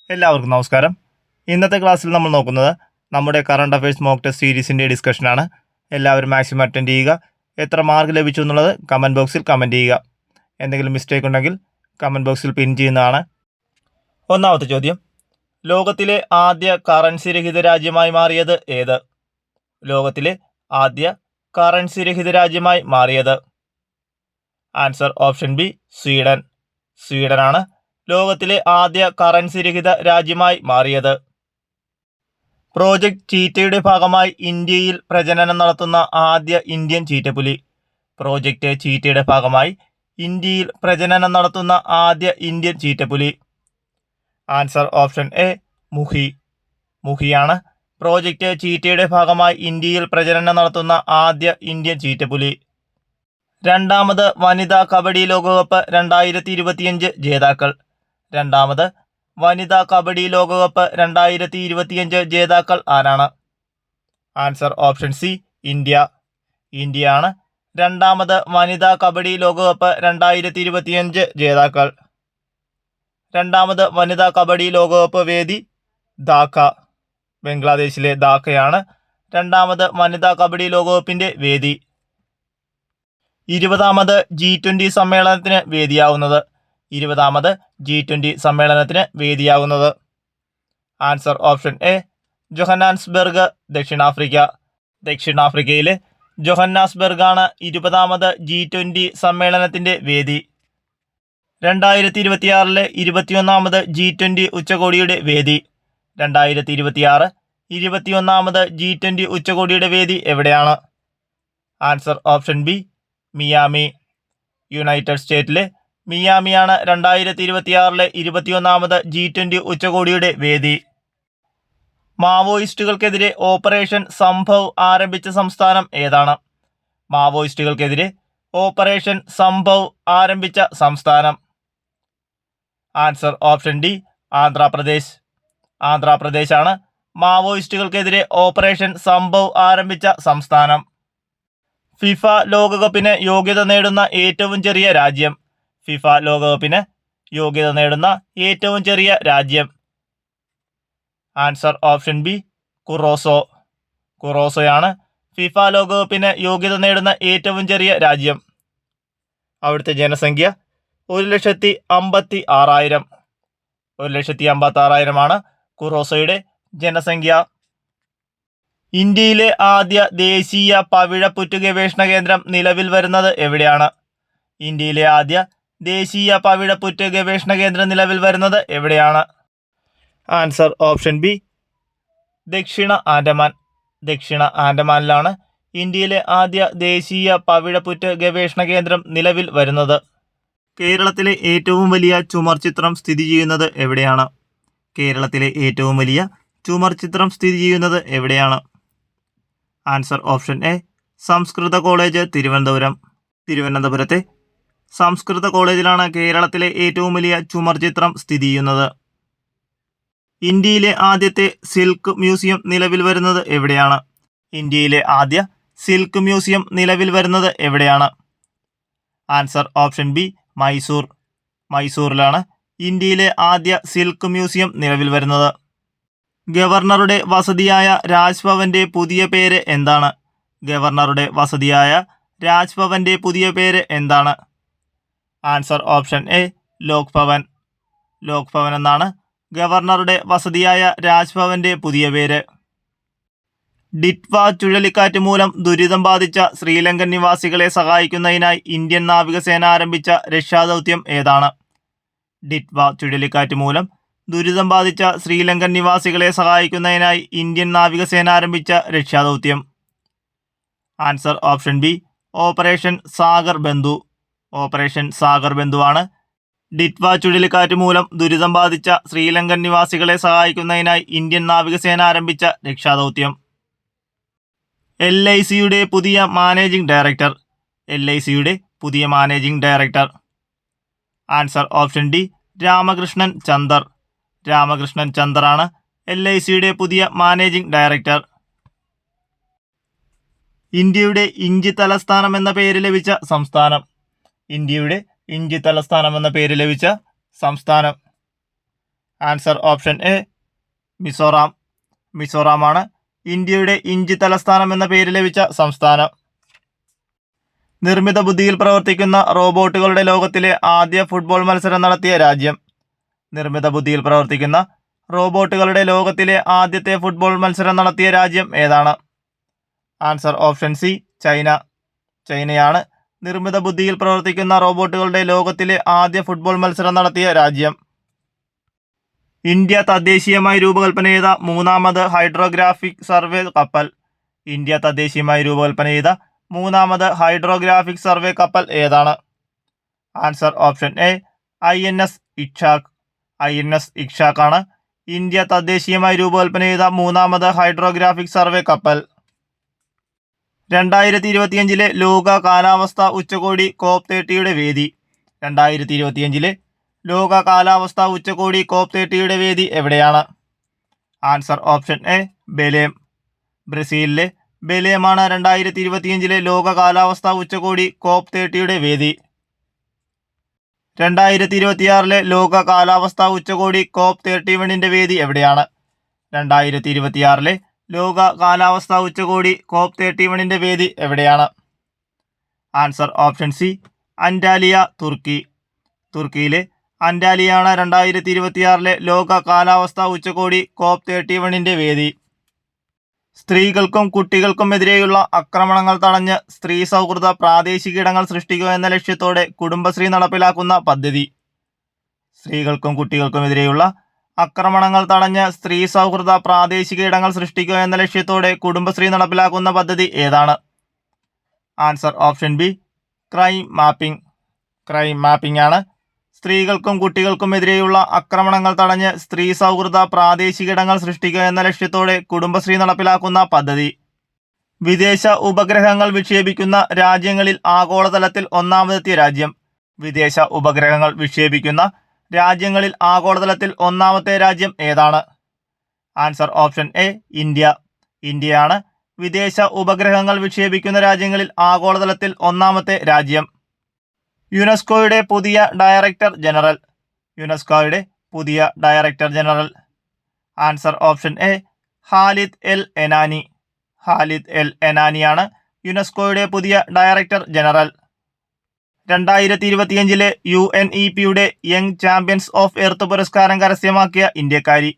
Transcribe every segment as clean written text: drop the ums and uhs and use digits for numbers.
എല്ലാവർക്കും നമസ്കാരം. ഇന്നത്തെ ക്ലാസ്സിൽ നമ്മൾ നോക്കുന്നത് നമ്മുടെ കറണ്ട് അഫയേഴ്സ് മോക്ക് ടെസ്റ്റ് സീരീസിൻ്റെ ഡിസ്കഷനാണ്. എല്ലാവരും മാക്സിമം അറ്റൻഡ് ചെയ്യുക. എത്ര മാർക്ക് ലഭിച്ചു എന്നുള്ളത് കമൻറ്റ് ബോക്സിൽ കമൻറ്റ് ചെയ്യുക. എന്തെങ്കിലും മിസ്റ്റേക്ക് ഉണ്ടെങ്കിൽ കമൻറ്റ് ബോക്സിൽ പിൻ ചെയ്യുന്നതാണ്. ഒന്നാമത്തെ ചോദ്യം, ലോകത്തിലെ ആദ്യ കറൻസി രഹിത രാജ്യമായി മാറിയത് ഏത്? ലോകത്തിലെ ആദ്യ കറൻസി രഹിത രാജ്യമായി മാറിയത്. Answer option B, Sweden. സ്വീഡനാണ് ലോകത്തിലെ ആദ്യ കറൻസി രഹിത രാജ്യമായി മാറിയത്. പ്രോജക്റ്റ് ചീറ്റയുടെ ഭാഗമായി ഇന്ത്യയിൽ പ്രജനനം നടത്തുന്ന ആദ്യ ഇന്ത്യൻ ചീറ്റപ്പുലി. പ്രോജക്റ്റ് ചീറ്റയുടെ ഭാഗമായി ഇന്ത്യയിൽ പ്രജനനം നടത്തുന്ന ആദ്യ ഇന്ത്യൻ ചീറ്റപ്പുലി. Answer option A, Muhi. മുഹിയാണ് പ്രോജക്റ്റ് ചീറ്റയുടെ ഭാഗമായി ഇന്ത്യയിൽ പ്രജനനം നടത്തുന്ന ആദ്യ ഇന്ത്യൻ ചീറ്റപ്പുലി. രണ്ടാമത് വനിതാ കബഡി ലോകകപ്പ് 2025 ജേതാക്കൾ. രണ്ടാമത് വനിതാ കബഡി ലോകകപ്പ് 2025 ജേതാക്കൾ ആരാണ്? Answer option C, India. ഇന്ത്യയാണ് രണ്ടാമത് വനിതാ കബഡി ലോകകപ്പ് 2025 ജേതാക്കൾ. രണ്ടാമത് വനിതാ കബഡി ലോകകപ്പ് വേദി ധാക്ക. ബംഗ്ലാദേശിലെ ധാക്കയാണ് രണ്ടാമത് വനിതാ കബഡി ലോകകപ്പിൻ്റെ വേദി. 20ാമത് G20 സമ്മേളനത്തിന് വേദിയാവുന്നത്. 20ാമത് G20 സമ്മേളനത്തിന് വേദിയാകുന്നത്. ആൻസർ ഓപ്ഷൻ എ, ജോഹന്നാസ്ബർഗ്, ദക്ഷിണാഫ്രിക്ക. ദക്ഷിണാഫ്രിക്കയിലെ ജോഹന്നാസ്ബർഗാണ് 20ാമത് G20 സമ്മേളനത്തിൻ്റെ വേദി. 2026 21ാമത് G20 ഉച്ചകോടിയുടെ വേദി. 2026 21ാമത് G20 ഉച്ചകോടിയുടെ വേദി എവിടെയാണ്? Answer option B, Miami. United സ്റ്റേറ്റിലെ മിയാമിയാണ് 2026 21ാമത് G20 ഉച്ചകോടിയുടെ വേദി. മാവോയിസ്റ്റുകൾക്കെതിരെ ഓപ്പറേഷൻ സംഭവ് ആരംഭിച്ച സംസ്ഥാനം ഏതാണ്? മാവോയിസ്റ്റുകൾക്കെതിരെ ഓപ്പറേഷൻ സംഭവ് ആരംഭിച്ച സംസ്ഥാനം. Answer option D, Andhra Pradesh. ആന്ധ്രാപ്രദേശാണ് മാവോയിസ്റ്റുകൾക്കെതിരെ ഓപ്പറേഷൻ സംഭവ് ആരംഭിച്ച സംസ്ഥാനം. ഫിഫ ലോകകപ്പിന് യോഗ്യത നേടുന്ന ഏറ്റവും ചെറിയ രാജ്യം. ഫിഫ ലോകകപ്പിന് യോഗ്യത നേടുന്ന ഏറ്റവും ചെറിയ രാജ്യം. Answer option B, Curacao. കുറോസോയാണ് ഫിഫ ലോകകപ്പിന് യോഗ്യത നേടുന്ന ഏറ്റവും ചെറിയ രാജ്യം. അവിടുത്തെ ജനസംഖ്യ 1,56,000. 1,56,000 കുറോസോയുടെ ജനസംഖ്യ. ഇന്ത്യയിലെ ആദ്യ ദേശീയ പവിഴപ്പുറ്റ് ഗവേഷണ കേന്ദ്രം നിലവിൽ വരുന്നത് എവിടെയാണ്? ഇന്ത്യയിലെ ആദ്യ ദേശീയ പവിഴപ്പുറ്റ് ഗവേഷണ കേന്ദ്രം നിലവിൽ വരുന്നത് എവിടെയാണ്? ആൻസർ ഓപ്ഷൻ ബി, ദക്ഷിണ ആൻഡമാൻ. ദക്ഷിണ ആൻഡമാനിലാണ് ഇന്ത്യയിലെ ആദ്യ ദേശീയ പവിഴപ്പുറ്റ് ഗവേഷണ കേന്ദ്രം നിലവിൽ വരുന്നത്. കേരളത്തിലെ ഏറ്റവും വലിയ ചുമർ ചിത്രം സ്ഥിതി ചെയ്യുന്നത് എവിടെയാണ്? കേരളത്തിലെ ഏറ്റവും വലിയ ചുമർ ചിത്രം സ്ഥിതി ചെയ്യുന്നത് എവിടെയാണ്? ആൻസർ ഓപ്ഷൻ എ, സംസ്കൃത കോളേജ്, തിരുവനന്തപുരം. തിരുവനന്തപുരത്തെ സംസ്കൃത കോളേജിലാണ് കേരളത്തിലെ ഏറ്റവും വലിയ ചുമർ ചിത്രം സ്ഥിതി ചെയ്യുന്നത്. ഇന്ത്യയിലെ ആദ്യത്തെ സിൽക്ക് മ്യൂസിയം നിലവിൽ വരുന്നത് എവിടെയാണ്? ഇന്ത്യയിലെ ആദ്യ സിൽക്ക് മ്യൂസിയം നിലവിൽ വരുന്നത് എവിടെയാണ്? Answer option B, Mysore. മൈസൂരിലാണ് ഇന്ത്യയിലെ ആദ്യ സിൽക്ക് മ്യൂസിയം നിലവിൽ വരുന്നത്. ഗവർണറുടെ വസതിയായ രാജ്ഭവന്റെ പുതിയ പേര് എന്താണ്? ഗവർണറുടെ വസതിയായ രാജ്ഭവന്റെ പുതിയ പേര് എന്താണ്? ആൻസർ ഓപ്ഷൻ എ, ലോക് ഭവൻ. ലോക് ഭവൻ എന്നാണ് ഗവർണറുടെ വസതിയായ രാജ്ഭവന്റെ പുതിയ പേര്. ഡിറ്റ്വ ചുഴലിക്കാറ്റ് മൂലം ദുരിതം ബാധിച്ച ശ്രീലങ്കൻ നിവാസികളെ സഹായിക്കുന്നതിനായി ഇന്ത്യൻ നാവികസേന ആരംഭിച്ച രക്ഷാദൗത്യം ഏതാണ്? ഡിറ്റ്വ ചുഴലിക്കാറ്റ് മൂലം ദുരിതം ബാധിച്ച ശ്രീലങ്കൻ നിവാസികളെ സഹായിക്കുന്നതിനായി ഇന്ത്യൻ നാവികസേന ആരംഭിച്ച രക്ഷാദൗത്യം. Answer option B, operation Sagar Bandhu. Operation Sagar ബന്ധുവാണ് Ditwah ചുഴലിക്കാറ്റ് മൂലം ദുരിതം ബാധിച്ച ശ്രീലങ്കൻ നിവാസികളെ സഹായിക്കുന്നതിനായി ഇന്ത്യൻ നാവികസേന ആരംഭിച്ച രക്ഷാദൗത്യം. LICയുടെ പുതിയ മാനേജിംഗ് ഡയറക്ടർ. LICയുടെ പുതിയ managing director. Answer option D, Ramakrishnan Chander. Ramakrishnan ചന്ദറാണ് LICയുടെ പുതിയ മാനേജിംഗ് ഡയറക്ടർ. ഇന്ത്യയുടെ ഇഞ്ചി തലസ്ഥാനം എന്ന പേര് ലഭിച്ച സംസ്ഥാനം. ഇന്ത്യയുടെ ഇഞ്ചി തലസ്ഥാനം എന്ന പേര് ലഭിച്ച സംസ്ഥാനം. Answer option A Mizoram. മിസോറാമാണ് ഇന്ത്യയുടെ ഇഞ്ചി തലസ്ഥാനം എന്ന പേര് ലഭിച്ച സംസ്ഥാനം. നിർമ്മിത ബുദ്ധിയിൽ പ്രവർത്തിക്കുന്ന റോബോട്ടുകളുടെ ലോകത്തിലെ ആദ്യ ഫുട്ബോൾ മത്സരം നടത്തിയ രാജ്യം. നിർമ്മിത ബുദ്ധിയിൽ പ്രവർത്തിക്കുന്ന റോബോട്ടുകളുടെ ലോകത്തിലെ ആദ്യത്തെ ഫുട്ബോൾ മത്സരം നടത്തിയ രാജ്യം ഏതാണ്? Answer option C China. ചൈനയാണ് നിർമ്മിത ബുദ്ധിയിൽ പ്രവർത്തിക്കുന്ന റോബോട്ടുകളുടെ ലോകത്തിലെ ആദ്യ ഫുട്ബോൾ മത്സരം നടത്തിയ രാജ്യം. ഇന്ത്യ തദ്ദേശീയമായി രൂപകൽപ്പന ചെയ്ത മൂന്നാമത് ഹൈഡ്രോഗ്രാഫിക് സർവേ കപ്പൽ. ഇന്ത്യ തദ്ദേശീയമായി രൂപകൽപ്പന ചെയ്ത മൂന്നാമത് ഹൈഡ്രോഗ്രാഫിക് സർവേ കപ്പൽ ഏതാണ്? Answer option A INS ഇക്ഷാക്. INS ഇക്ഷാക് ആണ് ഇന്ത്യ തദ്ദേശീയമായി രൂപകൽപ്പന ചെയ്ത മൂന്നാമത് ഹൈഡ്രോഗ്രാഫിക് സർവേ കപ്പൽ. 2025 ലോക കാലാവസ്ഥാ ഉച്ചകോടി COP30 വേദി. 2025 ലോക കാലാവസ്ഥാ ഉച്ചകോടി COP30 വേദി എവിടെയാണ്? Answer option A Belem. ബ്രസീലിലെ ബെലേമാണ് 2025 ലോക കാലാവസ്ഥാ ഉച്ചകോടി COP30 വേദി. 2026 ലോക കാലാവസ്ഥാ ഉച്ചകോടി COP31 വേദി എവിടെയാണ്? 2026 ലോക കാലാവസ്ഥാ ഉച്ചകോടി COP31 വേദി എവിടെയാണ്? ആൻസർ ഓപ്ഷൻ സി അന്റാലിയ, തുർക്കി. തുർക്കിയിലെ അന്റാലിയാണ് 2026 ലോക കാലാവസ്ഥാ ഉച്ചകോടി COP31 വേദി. സ്ത്രീകൾക്കും കുട്ടികൾക്കും എതിരെയുള്ള ആക്രമണങ്ങൾ തടഞ്ഞ് സ്ത്രീ സൗഹൃദ പ്രാദേശിക ഇടങ്ങൾ സൃഷ്ടിക്കുക എന്ന ലക്ഷ്യത്തോടെ കുടുംബശ്രീ നടപ്പിലാക്കുന്ന പദ്ധതി. സ്ത്രീകൾക്കും കുട്ടികൾക്കും എതിരെയുള്ള ആക്രമണങ്ങൾ തടഞ്ഞ് സ്ത്രീ സൗഹൃദ പ്രാദേശിക ഇടങ്ങൾ സൃഷ്ടിക്കുക എന്ന ലക്ഷ്യത്തോടെ കുടുംബശ്രീ നടപ്പിലാക്കുന്ന പദ്ധതി ഏതാണ്? Answer option B crime mapping. Crime mapping ആണ് സ്ത്രീകൾക്കും കുട്ടികൾക്കും എതിരെയുള്ള ആക്രമണങ്ങൾ തടഞ്ഞ് സ്ത്രീ സൗഹൃദ പ്രാദേശിക ഇടങ്ങൾ സൃഷ്ടിക്കുക എന്ന ലക്ഷ്യത്തോടെ കുടുംബശ്രീ നടപ്പിലാക്കുന്ന പദ്ധതി. വിദേശ ഉപഗ്രഹങ്ങൾ വിക്ഷേപിക്കുന്ന രാജ്യങ്ങളിൽ ആഗോളതലത്തിൽ ഒന്നാമതെത്തിയ രാജ്യം. വിദേശ ഉപഗ്രഹങ്ങൾ വിക്ഷേപിക്കുന്ന രാജ്യങ്ങളിൽ ആഗോളതലത്തിൽ ഒന്നാമത്തെ രാജ്യം ഏതാണ്? Answer option A India. ഇന്ത്യയാണ് വിദേശ ഉപഗ്രഹങ്ങൾ വിക്ഷേപിക്കുന്ന രാജ്യങ്ങളിൽ ആഗോളതലത്തിൽ ഒന്നാമത്തെ രാജ്യം. യുനെസ്കോയുടെ പുതിയ ഡയറക്ടർ ജനറൽ. യുനെസ്കോയുടെ പുതിയ director general. Answer option A Khalid El Enani. Khalid El എനാനിയാണ് യുനെസ്കോയുടെ പുതിയ ഡയറക്ടർ ജനറൽ. 2025 UNEPയുടെ യങ് ചാമ്പ്യൻസ് ഓഫ് എർത്ത് പുരസ്കാരം കരസ്ഥമാക്കിയ ഇന്ത്യക്കാരി.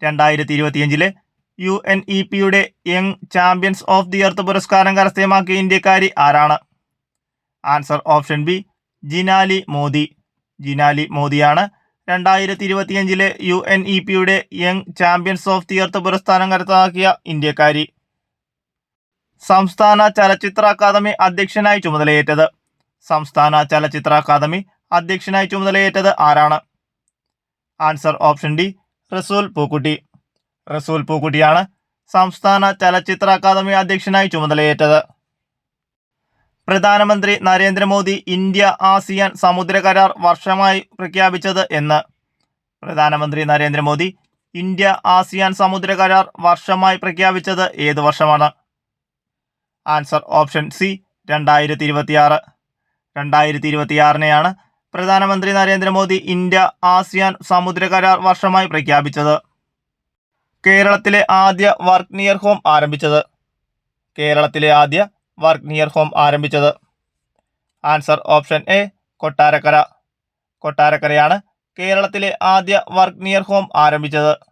2025 UNEPയുടെ young champions of the earth പുരസ്കാരം കരസ്ഥമാക്കിയ ഇന്ത്യക്കാരി ആരാണ്? Answer option B Jinali Modi. Jinali മോദിയാണ് 2025 UNEPയുടെ young champions of the earth പുരസ്കാരം കരസ്ഥമാക്കിയ ഇന്ത്യക്കാരി. സംസ്ഥാന ചലച്ചിത്ര അക്കാദമി അധ്യക്ഷനായി ചുമതലയേറ്റത്. സംസ്ഥാന ചലച്ചിത്ര അക്കാദമി അധ്യക്ഷനായി ചുമതലയേറ്റത് ആരാണ്? ആൻസർ ഓപ്ഷൻ ഡി റസൂൽ പൂക്കുട്ടി. റസൂൽ പൂക്കുട്ടിയാണ് സംസ്ഥാന ചലച്ചിത്ര അക്കാദമി അധ്യക്ഷനായി ചുമതലയേറ്റത്. പ്രധാനമന്ത്രി നരേന്ദ്രമോദി ഇന്ത്യ ആസിയാൻ സമുദ്ര കരാർ വർഷമായി പ്രഖ്യാപിച്ചത് എന്ന്? പ്രധാനമന്ത്രി നരേന്ദ്രമോദി ഇന്ത്യ ആസിയാൻ സമുദ്ര കരാർ വർഷമായി പ്രഖ്യാപിച്ചത് ഏത് വർഷമാണ്? Answer option C 2026. 2026 പ്രധാനമന്ത്രി നരേന്ദ്രമോദി ഇന്ത്യ ആസിയാൻ സമുദ്ര കരാർ വർഷമായി പ്രഖ്യാപിച്ചത്. കേരളത്തിലെ ആദ്യ വർക്ക് നിയർ ഹോം ആരംഭിച്ചത്. കേരളത്തിലെ ആദ്യ വർക്ക് നിയർ ഹോം ആരംഭിച്ചത്. Answer option A Kottarakkara. കൊട്ടാരക്കരയാണ് കേരളത്തിലെ ആദ്യ വർക്ക് നിയർ ഹോം ആരംഭിച്ചത്.